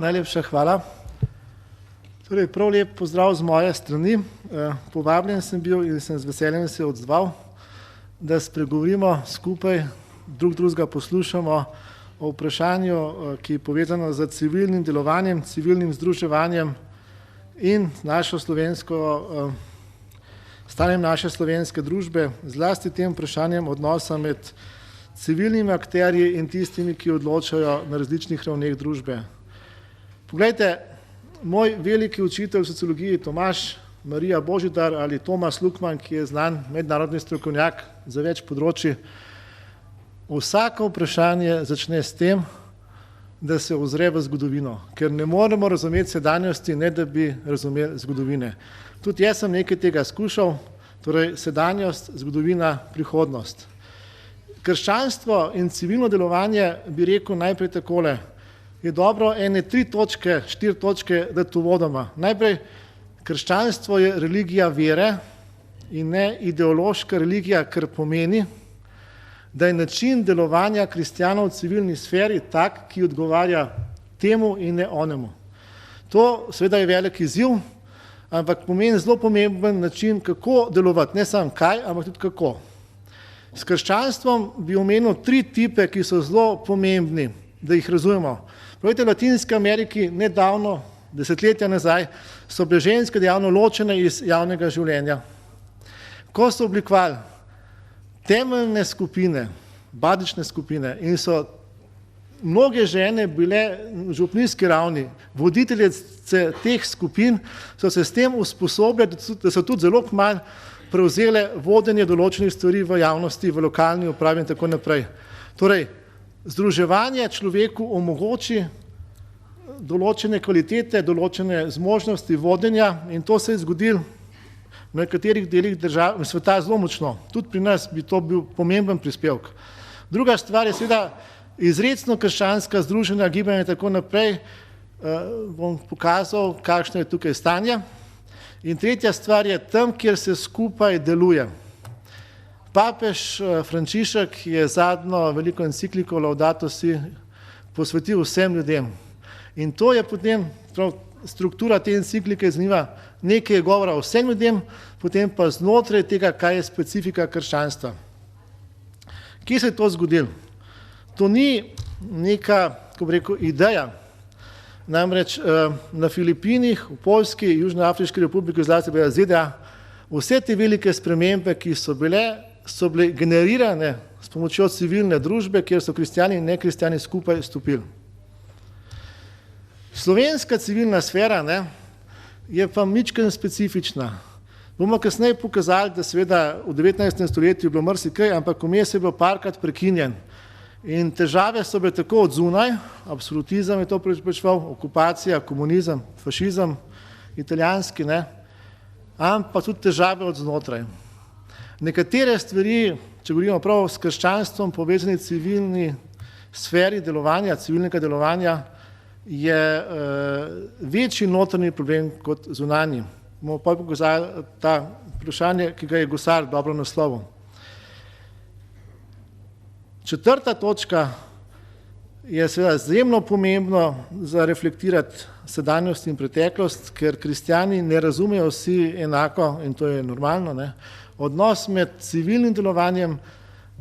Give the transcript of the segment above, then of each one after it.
Najlepša hvala. Torej, prav lep pozdrav z moje strani. Povabljen sem bil in sem z veseljem se odzval, da spregovorimo skupaj, drugega poslušamo o vprašanju, ki je povezano z civilnim delovanjem, civilnim združevanjem in našo slovensko, stanjem naše slovenske družbe, zlasti tem vprašanjem odnosa med civilnimi akterji in tistimi, ki odločajo na različnih ravneh družbe. Poglejte, moj veliki učitelj v sociologiji Tomaž Marija Božidar ali Tomas Lukman, ki je znan mednarodni strokovnjak za več področij, vsako vprašanje začne s tem, da se ozre v zgodovino, ker ne moremo razumeti sedanjosti, ne da bi razumeli zgodovine. Tudi jaz sem nekaj tega skušal, torej sedanjost, zgodovina, prihodnost. Krščanstvo in civilno delovanje bi rekel najprej takole, je dobro ene 3 točke, 4 točke dati uvodoma. Najprej, krščanstvo je religija vere in ne ideološka religija, kar pomeni, da je način delovanja kristjanov v civilni sferi tak, ki odgovarja temu in ne onemu. To seveda je velik izziv, ampak pomeni zelo pomemben način, kako delovati, ne samo kaj, ampak tudi kako. S krščanstvom bi omenil 3 tipe, ki so zelo pomembni, da jih razumemo. Pravite, v Latinski Ameriki nedavno, desetletja nazaj, so bile ženske dejavno ločene iz javnega življenja. Ko so oblikovali temeljne skupine, bazične skupine in so mnoge žene bile v župnijski ravni, voditeljice teh skupin, so se s tem usposobile, da so tudi zelo kmalu prevzele vodenje določenih stvari v javnosti, v lokalni upravi in tako naprej. Torej, združevanje človeku omogoči določene kvalitete, določene zmožnosti vodenja in to se je zgodilo v nekaterih delih držav sveta zelo močno. Tudi pri nas bi to bil pomemben prispevek. Druga stvar je seveda izrecno krščanska združenja, gibanja in tako naprej. Bom pokazal, kakšno je tukaj stanje. In tretja stvar je tam, kjer se skupaj deluje. Papež Frančišek je zadnjo veliko encikliko Laudato Si posvetil vsem ljudem. In to je potem, struktura te enciklike zanimiva, nekaj je govora o vsem ljudem, potem pa znotraj tega, kaj je specifika krščanstva. Kje se je to zgodilo? To ni neka, kako bi rekel, ideja. Namreč na Filipinih, v Poljski, Južnoafriški republiki, zlasti v ZDA, vse te velike spremembe, ki so bile generirane s pomočjo civilne družbe, kjer so kristjani in nekristjani skupaj stopili. Slovenska civilna sfera je pa mičken specifična. Bomo kasneje pokazali, da seveda v 19. stoletju je bilo marsikaj, ampak vmes je bilo parkrat prekinjen. In težave so bile tako od zunaj, absolutizem je to preprečeval, okupacija, komunizem, fašizem, italijanski, ampak tudi težave od znotraj. Nekatere stvari, če govorimo prav s krščanstvom povezani civilni sferi delovanja, civilnega delovanja, je večji notranji problem kot zunanji. Bomo pa pokazali ta vprašanje, ki ga je Gosar dobro naslovil. 4. točka je seveda izjemno pomembno za reflektirati sedanjost in preteklost, ker kristjani ne razumejo vsi enako in to je normalno. Odnos med civilnim delovanjem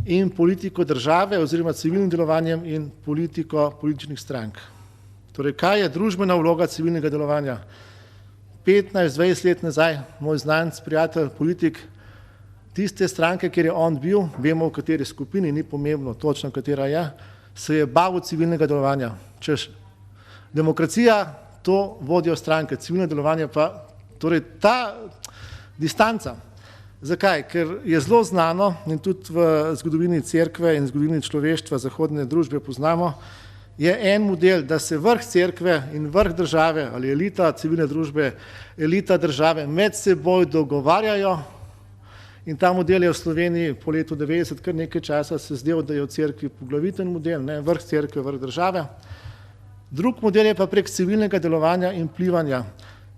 in politiko države oziroma civilnim delovanjem in politiko političnih strank. Torej, kaj je družbena vloga civilnega delovanja? 15-20 let nazaj, moj znanec, prijatelj, politik, tiste stranke, kjer je on bil, vemo v kateri skupini, ni pomembno točno, katera je, se je bavil civilnega delovanja. Češ, demokracija, to vodijo stranke, civilno delovanje pa, torej ta distanca. Zakaj? Ker je zelo znano in tudi v zgodovini cerkve in zgodovini človeštva zahodne družbe poznamo, je en model, da se vrh cerkve in vrh države ali elita civilne družbe, elita države med seboj dogovarjajo. In ta model je v Sloveniji po letu 90 kar nekaj časa se zdel, da je v cerkvi poglaviten model, vrh cerkve, vrh države. Drug model je pa prek civilnega delovanja in vplivanja.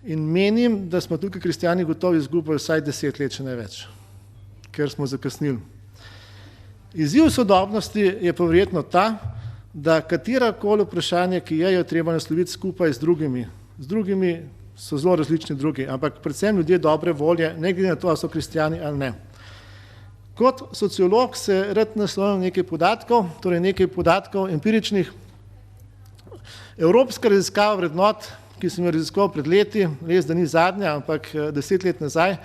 In menim, da smo tukaj kristjani gotovo izgubili vsaj 10 let, če ne več, ker smo zakasnili. Izziv sodobnosti je pa verjetno ta, da katerakoli vprašanje, ki je treba nasloviti skupaj z drugimi. Z drugimi so zelo različni drugi, ampak predvsem ljudje dobre volje, ne glede na to, ali so kristjani ali ne. Kot sociolog se rad naslovim nekaj podatkov, torej nekaj podatkov empiričnih. Evropska raziskava vrednot, ki sem jo raziskoval pred leti, res da ni zadnja, ampak 10 let nazaj,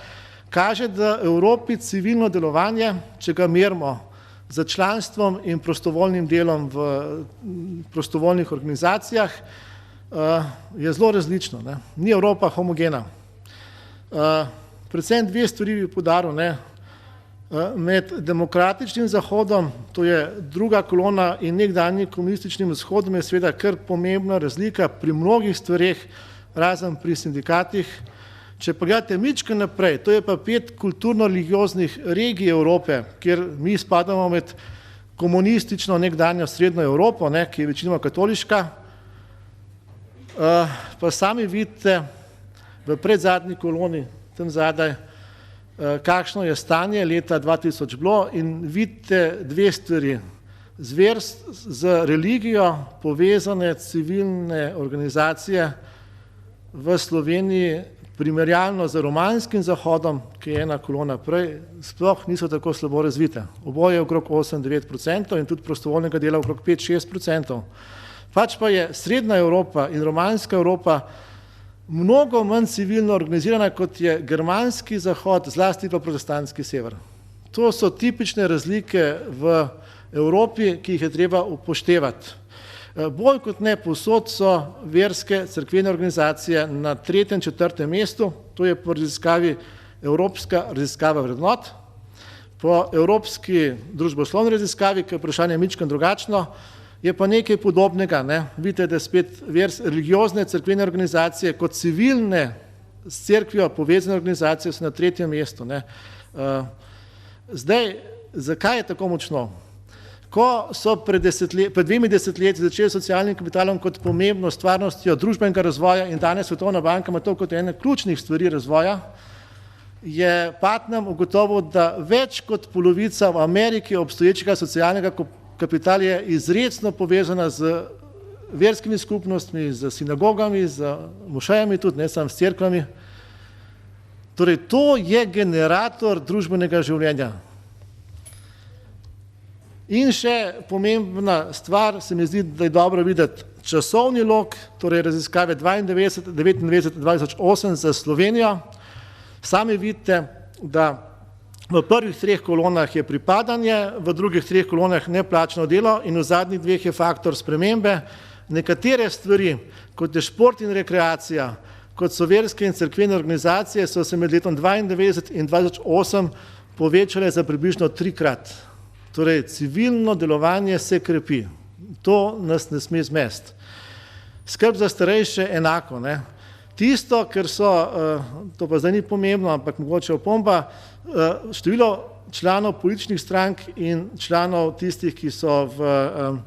kaže, da v Evropi civilno delovanje, če ga merimo za članstvom in prostovoljnim delom v prostovoljnih organizacijah, je zelo različno. Ne. Ni Evropa homogena. Predvsem dve stvari bi poudaril. Med demokratičnim zahodom, to je druga kolona, in nekdanjim komunističnim vzhodom je seveda kar pomembna razlika pri mnogih stvareh, razen pri sindikatih. Če pogledate mičko naprej, to je pa 5 kulturno-religioznih regij Evrope, kjer mi spadamo med komunistično nekdanjo srednjo Evropo, ki je večinoma katoliška, pa sami vidite v predzadnji koloni, tam zadaj, kakšno je stanje leta 2000 bilo in vidite dve stvari. Z religijo povezane civilne organizacije v Sloveniji primerjalno z romanskim zahodom, ki je ena kolona prej, sploh niso tako slabo razvite. Oboje je okrog 8-9% in tudi prostovoljnega dela okrog 5-6%. Pač pa je srednja Evropa in romanska Evropa mnogo manj civilno organizirana, kot je germanski zahod, zlasti pa protestantski sever. To so tipične razlike v Evropi, ki jih je treba upoštevati. Bolj kot ne povsod so verske cerkvene organizacije na 3., 4. mestu, to je po raziskavi Evropska raziskava vrednot, po Evropski družboslovni raziskavi, ki je vprašanje mičkeno drugačno, je pa nekaj podobnega. Vidite, da spet religiozne cerkvene organizacije kot civilne s cerkvijo povezane organizacije so na 3. mestu. Zdaj, zakaj je tako močno? Ko so pred 2 desetletji začeli socialnim kapitalom kot pomembno stvarnostjo družbenega razvoja in danes Svetovna banka ima to kot ene ključnih stvari razvoja, je Putnam ugotovil, da več kot polovica v Ameriki obstoječega socialnega kapitala je izrecno povezana z verskimi skupnostmi, z sinagogami, z mošejami, tudi ne samo s cerkvami. Torej, to je generator družbenega življenja. In še pomembna stvar, se mi zdi, da je dobro videti časovni lok, torej raziskave 92, 99, 2008 za Slovenijo. Sami vidite, da v prvih 3 kolonah je pripadanje, v drugih 3 kolonah neplačano delo in v zadnjih 2 je faktor spremembe. Nekatere stvari, kot je šport in rekreacija, kot so verske in cerkvene organizacije, so se med letom 92 in 2008 povečale za približno 3-krat. Torej, civilno delovanje se krepi. To nas ne sme zmesti. Skrb za starejše enako. Tisto, ker so, to pa zdaj ni pomembno, ampak mogoče opomba, število članov političnih strank in članov tistih, ki so v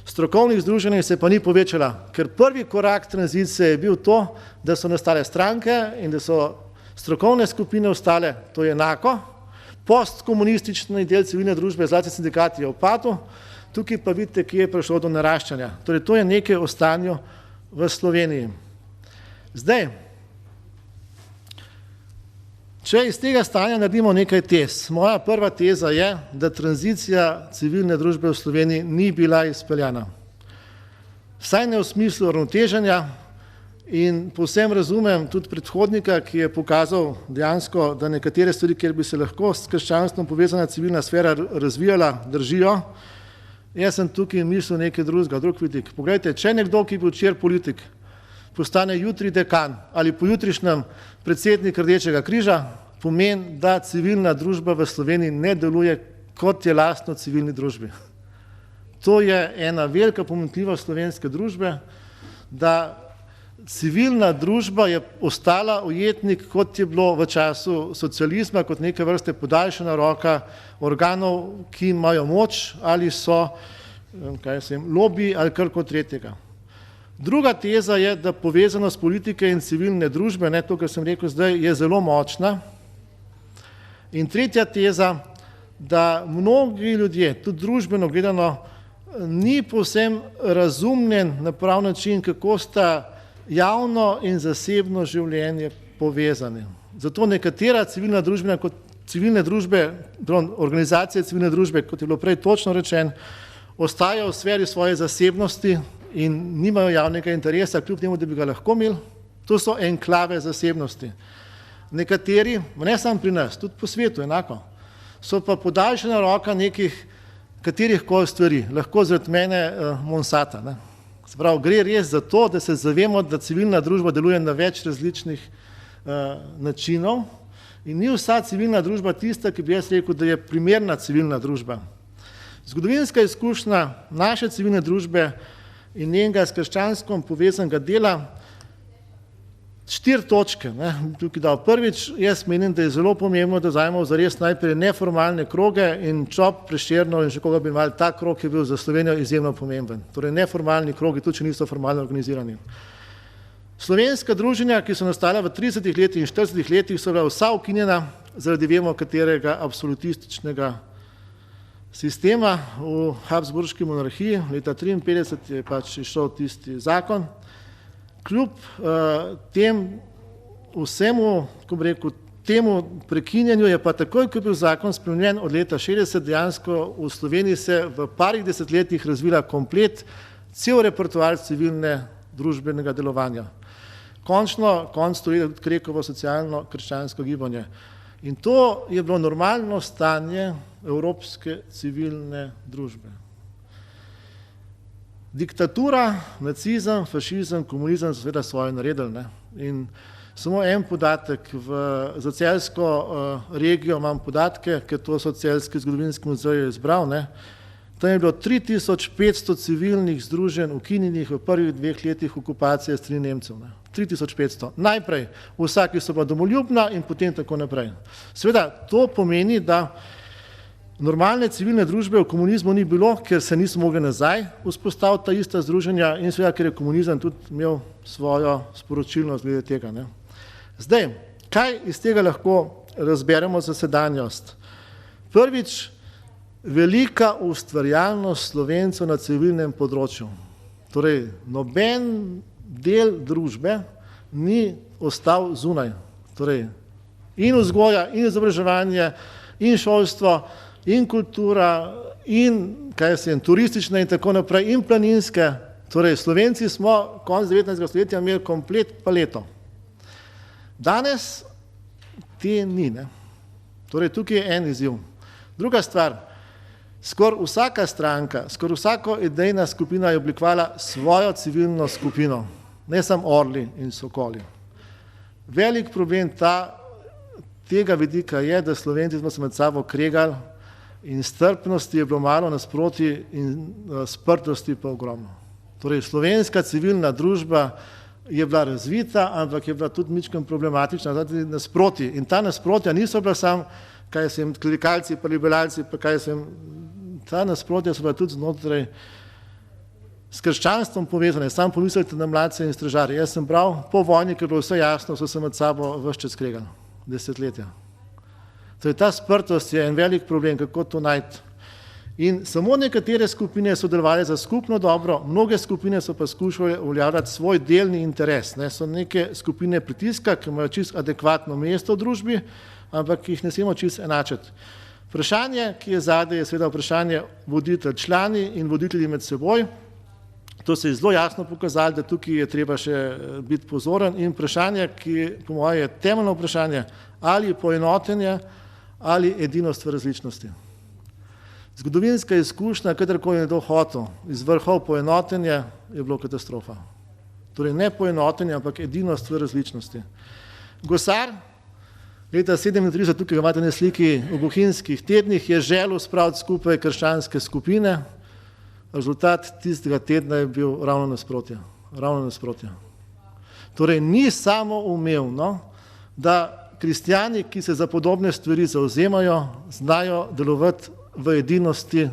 strokovnih združenjih, se pa ni povečala, ker prvi korak tranzicije je bil to, da so nastale stranke in da so strokovne skupine ostale, to je enako. Postkomunistični del civilne družbe, zlasti sindikati, je upadel, tukaj pa vidite, kje je prišlo do naraščanja. Torej, to je nekaj o stanju v Sloveniji. Zdaj, če iz tega stanja naredimo nekaj tez, moja prva teza je, da tranzicija civilne družbe v Sloveniji ni bila izpeljana. Vsaj ne v smislu uravnoteženja in povsem razumem tudi predhodnika, ki je pokazal dejansko, da nekatere stvari, kjer bi se lahko s krščanstvom povezana civilna sfera razvijala, držijo. Jaz sem tukaj mislil nekaj drugega, drug vidik. Poglejte, če nekdo, ki je bil včeraj politik, postane jutri dekan ali pojutrišnjem predsednik Rdečega križa, pomeni, da civilna družba v Sloveniji ne deluje kot je lastno civilni družbi. To je ena velika pomanjkljivost slovenske družbe, da civilna družba je ostala ujetnik, kot je bilo v času socializma, kot neke vrste podaljšana roka organov, ki imajo moč ali so lobiji ali karkoli tretjega. Druga teza je, da povezanost politike in civilne družbe, to, kar sem rekel zdaj, je zelo močna. In tretja teza, da mnogi ljudje, tudi družbeno gledano, ni povsem razumljen na prav način, kako sta javno in zasebno življenje povezani. Zato nekatera civilne družbe, organizacije civilne družbe, kot je bilo prej točno rečeno, ostajajo v sferi svoje zasebnosti in nimajo javnega interesa, kljub temu, da bi ga lahko imeli. To so enklave zasebnosti. Nekateri, ne samo pri nas, tudi po svetu enako, so pa podaljšana roka nekih katerih koli stvari, lahko zaradi mene Monsata. Ne. Se pravi, gre res za to, da se zavemo, da civilna družba deluje na več različnih načinov in ni vsa civilna družba tista, ki bi jaz rekel, da je primerna civilna družba. Zgodovinska izkušnja naše civilne družbe in njenega s krščanskom povezanega dela 4 točke. Ne, tukaj dal. Prvič, jaz menim, da je zelo pomembno, da vzamemo zares najprej neformalne kroge in Čop, Prešernov in še koga bi imeli, ta krog je bil za Slovenijo izjemno pomemben. Torej neformalni krogi, tudi če niso formalno organizirani. Slovenska druženja, ki so nastala v 30 letih in 40 letih, so bila vsa ukinjena zaradi vemo katerega absolutističnega sistema v Habsburški monarhiji. Leta 1953 je pač išel tisti zakon. Kljub vsemu, ko bi rekel, temu prekinjanju je pa takoj, ko je bil zakon spremenjen od leta 60, dejansko v Sloveniji se v parih desetletjih razvila komplet cel repertoar civilne družbenega delovanja. Konc stoji Krekovo socialno krščansko gibanje. In to je bilo normalno stanje evropske civilne družbe. Diktatura, nacizem, fašizem, komunizem so seveda svoje naredili. Ne? In samo en podatek, za celjsko regijo imam podatke, ker to so Celjski zgodovinski muzej izbral, ne? Tam je bilo 3500 civilnih združenj ukinjenih v prvih 2 letih okupacije strani Nemcev. Ne? 3500. Najprej vsaki so bila domoljubna in potem tako naprej. Seveda to pomeni, da normalne civilne družbe v komunizmu ni bilo, ker se niso mogli nazaj vzpostaviti ta ista združenja in seveda, ker je komunizem tudi imel svojo sporočilnost glede tega. Ne. Zdaj, kaj iz tega lahko razberemo za sedanjost? Prvič, velika ustvarjalnost Slovencev na civilnem področju. Torej, noben del družbe ni ostal zunaj. Torej, in vzgoja, in izobraževanje, in šolstvo, in kultura, in turistične in tako naprej, in planinske. Torej, Slovenci smo konec 19. stoletja imeli komplet paleto. Danes te ni. Ne? Torej, tukaj je en izziv. Druga stvar, skoraj vsaka stranka, skoraj vsaka idejna skupina je oblikovala svojo civilno skupino, ne samo orli in sokoli. Velik problem tega vidika je, da Slovenci smo se med sabo kregali in strpnosti je bilo malo, nasproti in sprtosti pa ogromno. Torej, slovenska civilna družba je bila razvita, ampak je bila tudi mičkem problematična, tudi nasproti. In ta nasprotja niso bila samo, klerikalci, pa liberalci, pa ta nasprotja so bila tudi znotraj s krščanstvom povezane. Sam pomislite na mladce in stražarje. Jaz sem bral, po vojni, ker je bilo vse jasno, so se med sabo ves čas kregali. Desetletja. Torej, ta sprtost je en velik problem, kako to najti. In samo nekatere skupine so delovali za skupno dobro, mnoge skupine so pa skušali uveljavljati svoj delni interes. Ne. So neke skupine pritiska, ki imajo čisto adekvatno mesto v družbi, ampak jih ne smemo čisto enačiti. Vprašanje, ki je zadaj, je seveda vprašanje voditelj člani in voditelji med seboj. To se je zelo jasno pokazalo, da tukaj je treba še biti pozoren in vprašanje, ki po moje je temeljno vprašanje, ali poenotenje ali edinost v različnosti. Zgodovinska izkušnja, kadarkoli je to hotel, iz vrhov poenotenje je bilo katastrofa. Torej ne poenotenje, ampak edinost v različnosti. Gosar, leta 1937, tukaj ga imate na sliki v Bohinjskih tednih, je želel spraviti skupaj krščanske skupine. Rezultat tistega tedna je bil ravno nasprotje. Torej, ni samoumevno, da kristjani, ki se za podobne stvari zauzemajo, znajo delovati v edinosti,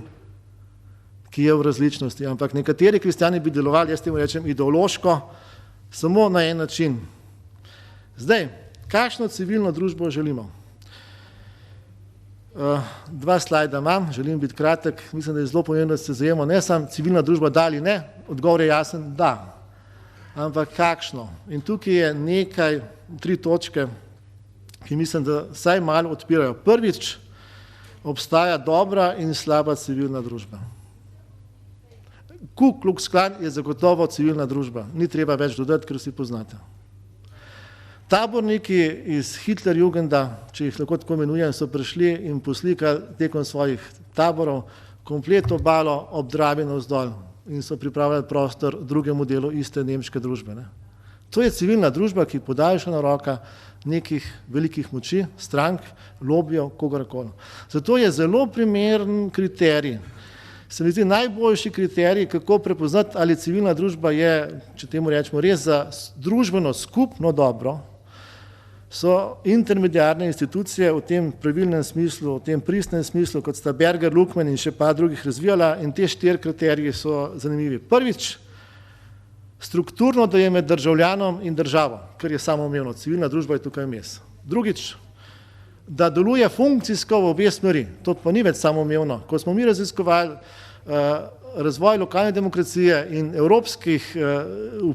ki je v različnosti. Ampak nekateri kristjani bi delovali, jaz temu rečem, ideološko, samo na en način. Zdaj, kakšno civilno družbo želimo? Dva slajda imam, želim biti kratek, mislim, da je zelo pomembno, da se zajemo ne samo civilna družba, da ali ne, odgovor je jasen, da. Ampak kakšno? In tukaj je nekaj, 3 točke, ki mislim, da vsaj malo odpirajo. Prvič, obstaja dobra in slaba civilna družba. Ku Klux Klan je zagotovo civilna družba, ni treba več dodati, ker vsi poznate. Taborniki iz Hitlerjugenda, če jih lahko tako imenujem, so prišli in poslikali tekom svojih taborov komplet obalo ob Dravi navzdol in so pripravljali prostor drugemu delu iste nemške družbe. Ne. To je civilna družba, ki podaljšana roka nekih velikih moči, strank, lobijev, kogarkoli. Zato je zelo primeren kriterij. Se mi zdi najboljši kriterij, kako prepoznati, ali civilna družba je, če temu rečemo, res za družbeno skupno dobro, so intermediarne institucije v tem pravilnem smislu, v tem pristnem smislu, kot sta Berger, Luckmann in še pa drugih razvijala, in te 4 kriteriji so zanimivi. Prvič, strukturno, da je med državljanom in državo, kar je samoumevno, civilna družba je tukaj vmes. Drugič, da deluje funkcijsko v obe smeri, to pa ni več samoumevno. Ko smo mi raziskovali razvoj lokalne demokracije in evropskih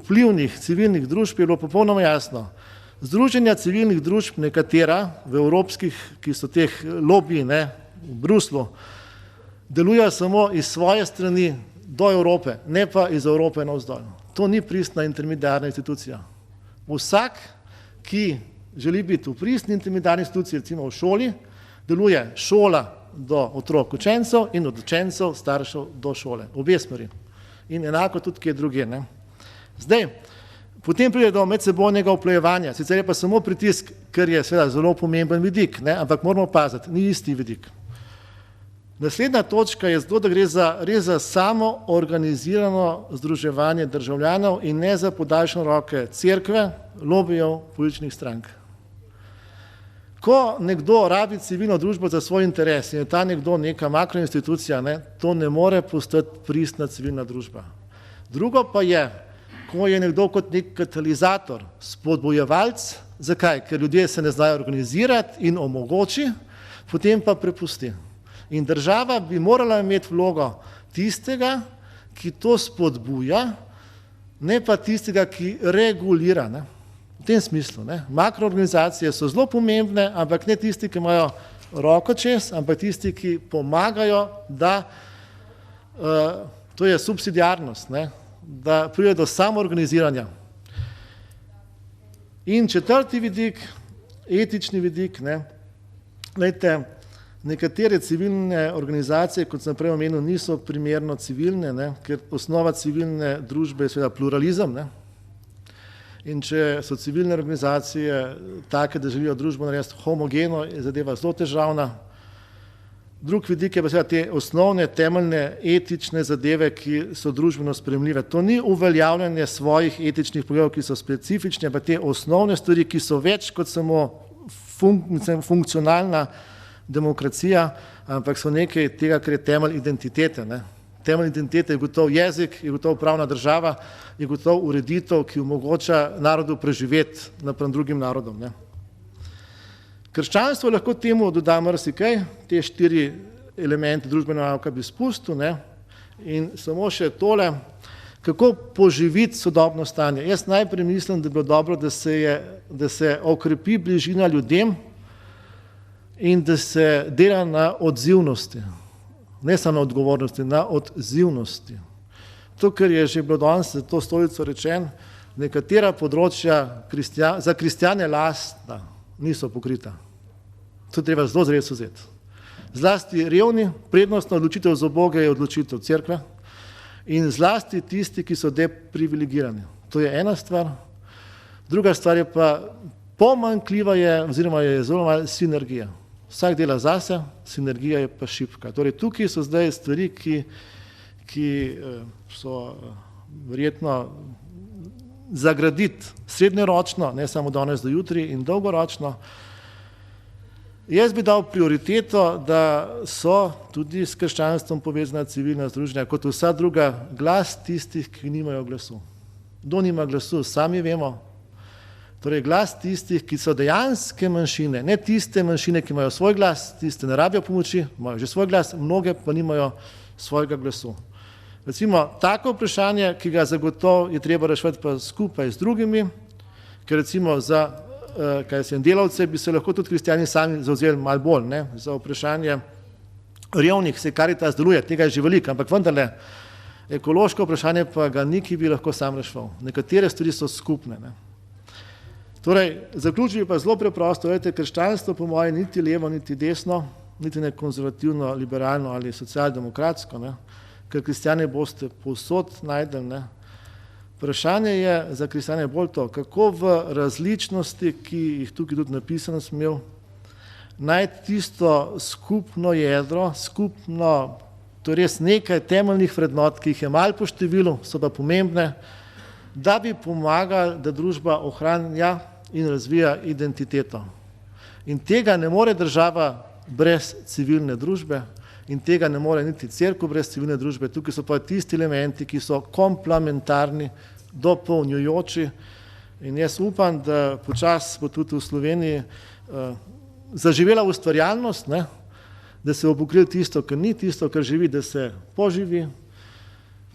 vplivnih civilnih družb, je bilo popolnoma jasno. Združenja civilnih družb, nekatera v evropskih, ki so teh lobiji v Bruslu, delujejo samo iz svoje strani do Evrope, ne pa iz Evrope navzdol. To ni pristna intermediarna institucija. Vsak, ki želi biti v pristni intermediarni instituciji, recimo v šoli, deluje šola do otrok učencev in od učencev staršev do šole. Obe smeri. In enako tudi kje druge. Ne? Zdaj, potem pride do medsebojnega vplejevanja, sicer je pa samo pritisk, ker je seveda zelo pomemben vidik, ne? Ampak moramo paziti, ni isti vidik. Naslednja točka je zato, da gre res za samo organizirano združevanje državljanov in ne za podaljšane roke cerkve, lobijev, političnih strank. Ko nekdo rabi civilno družbo za svoj interes in je ta nekdo neka makroinstitucija, to ne more postati pristna civilna družba. Drugo pa je, ko je nekdo kot nek katalizator, spodbujevalc, zakaj? Ker ljudje se ne znajo organizirati in omogoči, potem pa prepusti. In država bi morala imeti vlogo tistega, ki to spodbuja, ne pa tistega, ki regulira. Ne? V tem smislu. Ne? Makroorganizacije so zelo pomembne, ampak ne tisti, ki imajo roko čez, ampak tisti, ki pomagajo, da to je subsidiarnost, ne? Da pride do samoorganiziranja. In 4. vidik, etični vidik, glejte, nekatere civilne organizacije, kot sem prej omenil, niso primerno civilne, ker osnova civilne družbe je seveda pluralizem. In če so civilne organizacije take, da želijo družbo narediti homogeno, je zadeva zelo težavna. Drug vidik je pa seveda te osnovne, temeljne etične zadeve, ki so družbeno sprejemljive. To ni uveljavljanje svojih etičnih pogledov, ki so specifične, pa te osnovne stvari, ki so več kot samo funkcionalna demokracija, ampak so nekaj tega, kar je temelj identitete. Temelj identitete je gotov jezik, je gotov pravna država, je gotov ureditev, ki omogoča narodu preživeti napram drugim narodom. Krščanstvo lahko temu doda marsikaj, te 4 elemente družbenega nauka bi spustil, in samo še tole, kako poživiti sodobno stanje. Jaz najprej mislim, da bi bilo dobro, da se okrepi bližina ljudem in da se dela na odzivnosti, ne samo na odgovornosti, na odzivnosti. To, kar je že bilo danes za to stolico rečeno, nekatera področja za kristjane lastna niso pokrita. To treba zelo zres vzeti. Zlasti revni, prednostna odločitev za Boga je odločitev cerkve in zlasti tisti, ki so deprivilegirani. To je ena stvar. Druga stvar je pa pomanjkljiva je, oziroma je zelo malo sinergija. Vsak dela zase, sinergija je pa šibka. Torej tukaj so zdaj stvari, ki so verjetno zagraditi srednjeročno, ne samo danes do jutri, in dolgoročno. Jaz bi dal prioriteto, da so tudi s krščanstvom povezana civilna združenja, kot vsa druga, glas tistih, ki nimajo glasu. Kdo nima glasu, sami vemo. Torej glas tistih, ki so dejanske manjšine, ne tiste manjšine, ki imajo svoj glas, tiste ne rabijo pomoči, imajo že svoj glas, mnoge pa nimajo svojega glasu. Recimo, tako vprašanje, ki ga zagotovo je treba reševati pa skupaj z drugimi, ker recimo za delavce bi se lahko tudi kristjani sami zavzeli malo bolj, ne, za vprašanje revnih, se Karitas deluje, tega je že veliko, ampak vendarle ekološko vprašanje pa ga ni, ki bi lahko sam reševal. Nekatere stvari so skupne. Ne. Torej, zaključil pa zelo preprosto, krščanstvo po moje niti levo, niti desno, niti ne konzervativno, liberalno ali socialdemokratsko, ne, ker kristjane boste povsod najdeli. Ne. Vprašanje je za kristjane bolj to, kako v različnosti, ki jih tukaj tudi napisano smel, najti tisto skupno jedro, skupno, to je res nekaj temeljnih vrednot, ki jih je malo po številu, so pa pomembne, da bi pomagali, da družba ohranja in razvija identiteto. In tega ne more država brez civilne družbe in tega ne more niti cerkev brez civilne družbe. Tukaj so pa tisti elementi, ki so komplementarni, dopolnjujoči in jaz upam, da počasi bo tudi v Sloveniji zaživela ustvarjalnost, ne, da se bo pokrilo tisto, kar ni, tisto, kar živi, da se poživi,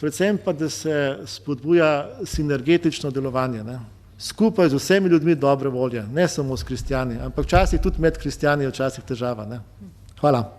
predvsem pa, da se spodbuja sinergetično delovanje, ne, skupaj z vsemi ljudmi dobre volje, ne samo s kristjani, ampak včasih tudi med kristjani je včasih težava. Ne. Hvala.